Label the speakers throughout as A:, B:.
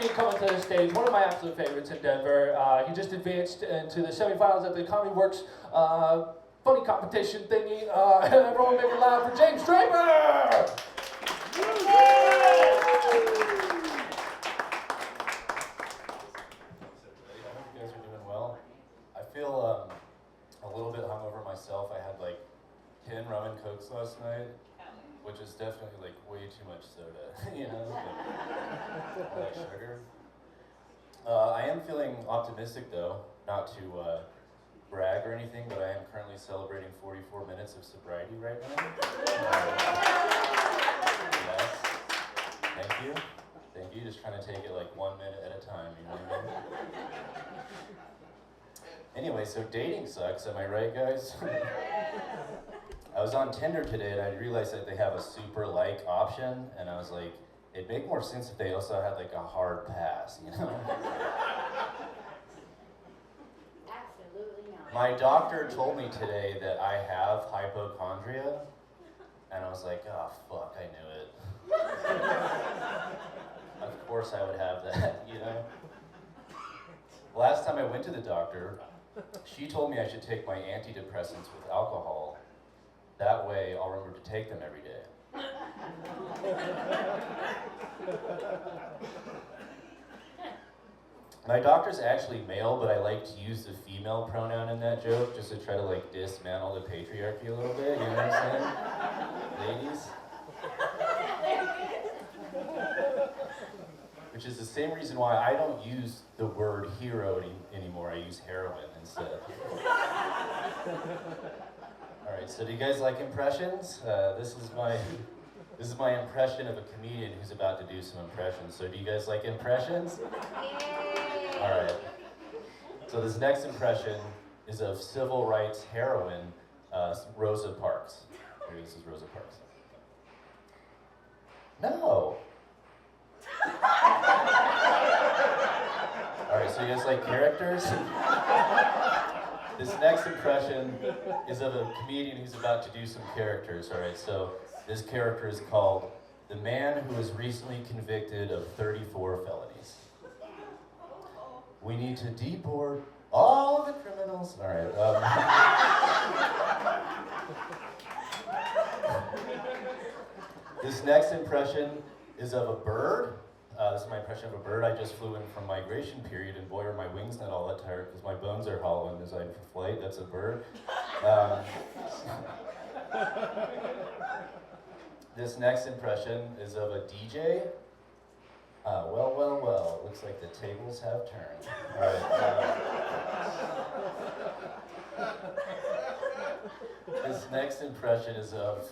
A: comedian coming to the stage, one of my absolute favorites in Denver. He just advanced into the semifinals at the Comedy Works funny competition thingy. Everyone make it loud for James Draper!
B: You guys are doing well. I feel a little bit hungover myself. I had like 10 rum and cokes last night, which is definitely like way too much soda, you know, like, all that sugar. I am feeling optimistic though, not to brag or anything, but I am currently celebrating 44 minutes of sobriety right now. Yes, thank you. Thank you, just trying to take it like 1 minute at a time, you know what I mean? Anyway, so dating sucks, am I right, guys? I was on Tinder today and I realized that they have a super like option, and I was like, it'd make more sense if they also had like a hard pass, you know?
C: Absolutely not.
B: My doctor told me today that I have hypochondria, and I was like, oh fuck, I knew it. Of course I would have that, you know? Last time I went to the doctor, she told me I should take my antidepressants with alcohol. That way I'll remember to take them every day. My doctor's actually male, but I like to use the female pronoun in that joke just to try to like dismantle the patriarchy a little bit, you know what I'm saying? Ladies? Which is the same reason why I don't use the word hero anymore. I use heroin instead. All right, so do you guys like impressions? This is my impression of a comedian who's about to do some impressions. So do you guys like impressions?
C: Yay.
B: All right. So this next impression is of civil rights heroine, Rosa Parks. Here, this is Rosa Parks. No. All right, so you guys like characters? This next impression is of a comedian who's about to do some characters. All right, so this character is called the man who was recently convicted of 34 felonies. We need to deport all of the criminals. All right. This next impression is of a bird. This is my impression of a bird. I just flew in from migration period, and boy, are my wings not all that tired because my bones are hollow and designed for flight. That's a bird. This next impression is of a DJ. Well, looks like the tables have turned. All right. This next impression is of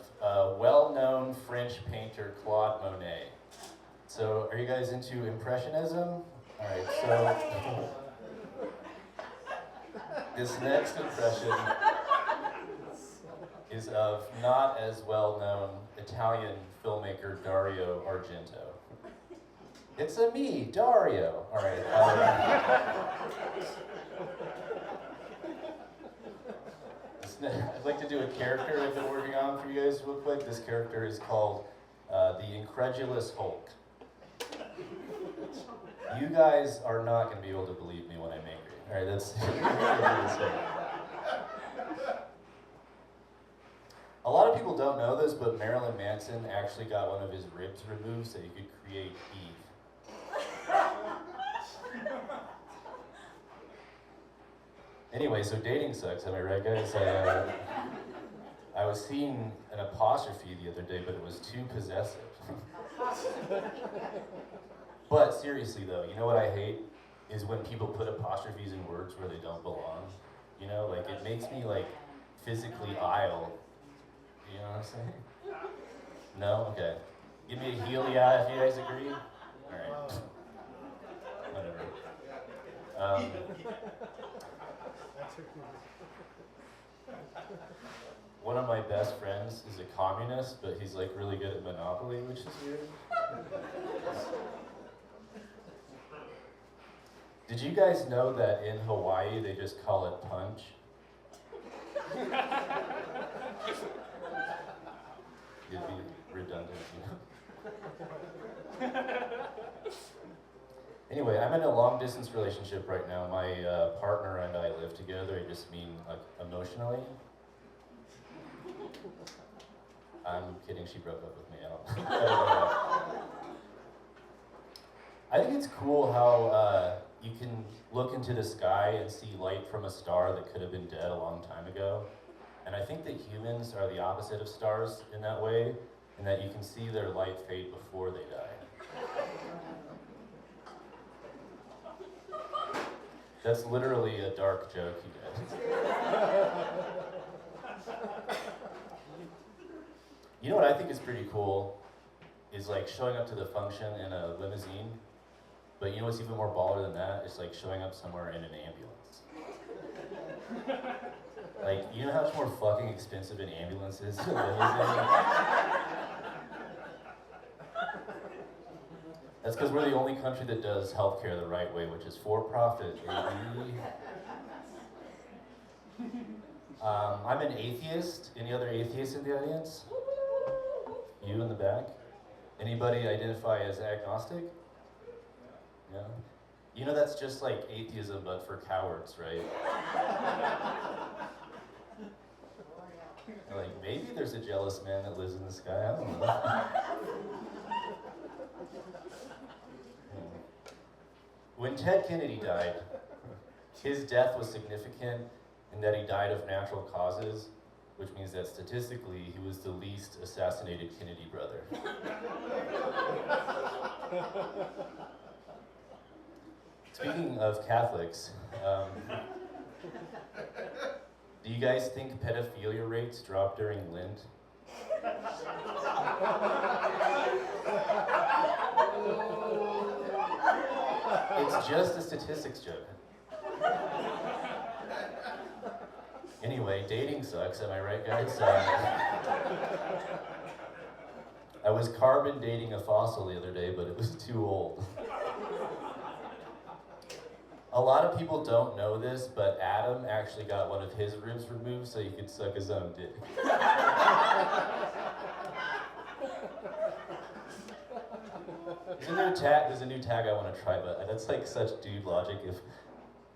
B: well-known French painter Claude Monet. So, are you guys into impressionism? All right, so this next impression is of not as well-known Italian filmmaker Dario Argento. It's a me, Dario. All right. I'd like to do a character I've been working on for you guys real quick. This character is called the Incredulous Hulk. You guys are not going to be able to believe me when I'm angry. All right, that's a lot of people don't know this, but Marilyn Manson actually got one of his ribs removed so he could create Eve. Anyway, so dating sucks, am I right, guys? I was seeing an apostrophe the other day, but it was too possessive. But seriously though, you know what I hate? Is when people put apostrophes in words where they don't belong. You know, like it makes me like physically ill. You know what I'm saying? No? Okay. Give me a heel yeah if you guys agree. Alright. Whatever. One of my best friends is a communist, but he's like really good at Monopoly, which is weird. Did you guys know that in Hawaii they just call it punch? It'd be redundant, you know? Anyway, I'm in a long distance relationship right now. My partner and I live together. I just mean like emotionally. I'm kidding, she broke up with me. I don't know. I think it's cool how you can look into the sky and see light from a star that could have been dead a long time ago. And I think that humans are the opposite of stars in that way, in that you can see their light fade before they die. That's literally a dark joke, you guys. You know what I think is pretty cool is like showing up to the function in a limousine. But you know what's even more baller than that? It's like showing up somewhere in an ambulance. Like, you know how much more fucking expensive an ambulance is than a limousine? That's because we're the only country that does healthcare the right way, which is for profit, baby. I'm an atheist. Any other atheists in the audience? You in the back? Anybody identify as agnostic? Yeah. You know that's just like atheism, but for cowards, right? Like, maybe there's a jealous man that lives in the sky, I don't know. When Ted Kennedy died, his death was significant in that he died of natural causes, which means that statistically, he was the least assassinated Kennedy brother. Speaking of Catholics, do you guys think pedophilia rates drop during Lent? It's just a statistics joke. Anyway, dating sucks, am I right, guys? I was carbon dating a fossil the other day, but it was too old. A lot of people don't know this, but Adam actually got one of his ribs removed so he could suck his own dick. There's a new tag I want to try, but that's like such dude logic. If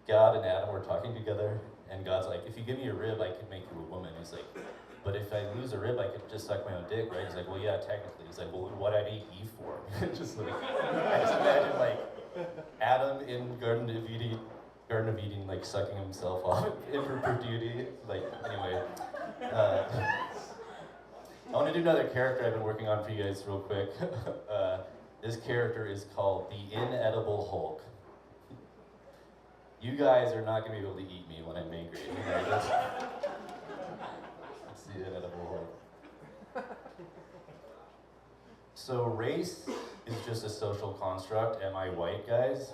B: God and Adam were talking together, and God's like, if you give me a rib, I could make you a woman. He's like, but if I lose a rib, I could just suck my own dick, right? He's like, well, yeah, technically. He's like, well, what I'd eat Eve for? Just like, I just imagine like Adam in Garden of Eden, like sucking himself off in for duty. Like, anyway. I want to do another character I've been working on for you guys real quick. This character is called the Inedible Hulk. You guys are not going to be able to eat me when I'm angry. You know, that's the Inedible Hulk. So race is just a social construct. Am I white, guys?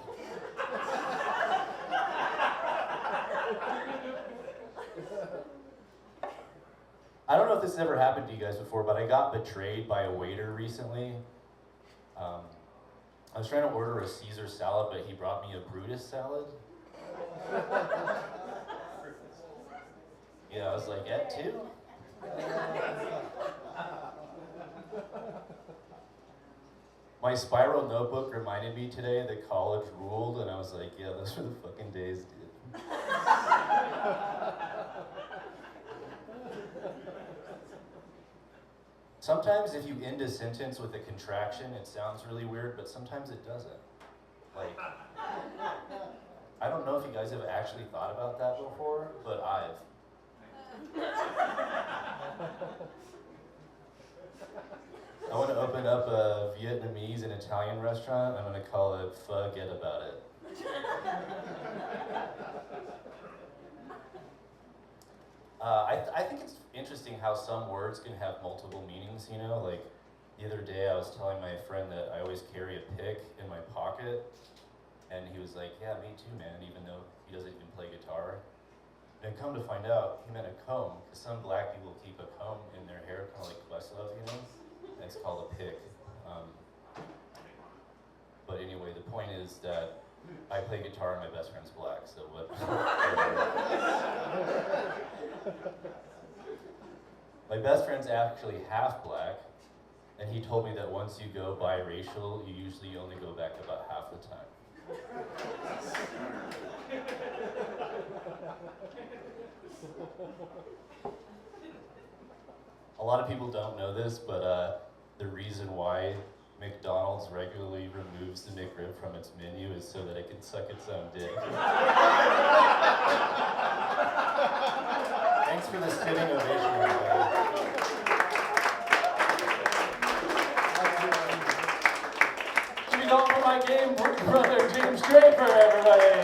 B: I don't know if this has ever happened to you guys before, but I got betrayed by a waiter recently. I was trying to order a Caesar salad, but he brought me a Brutus salad. Yeah, I was like, at two? My spiral notebook reminded me today that college ruled, and I was like, yeah, those were the fucking days, dude. Sometimes if you end a sentence with a contraction, it sounds really weird, but sometimes it doesn't. Like, I don't know if you guys have actually thought about that before, but I've. I want to open up a Vietnamese and Italian restaurant. I'm going to call it Forget About It. I think it's interesting how some words can have multiple meanings, you know? Like, the other day I was telling my friend that I always carry a pick in my pocket, and he was like, yeah, me too, man, even though he doesn't even play guitar. And come to find out, he meant a comb, because some black people keep a comb in their hair, kind of like Questlove, you know? And it's called a pick. But anyway, the point is that I play guitar and my best friend's black, so what? My best friend's actually half black, and he told me that once you go biracial, you usually only go back about half the time. A lot of people don't know this, but the reason why McDonald's regularly removes the McRib from its menu is so that it can suck its own dick. Thanks for the standing ovation, everybody.
A: Give me all for my game brother, James Draper, everybody.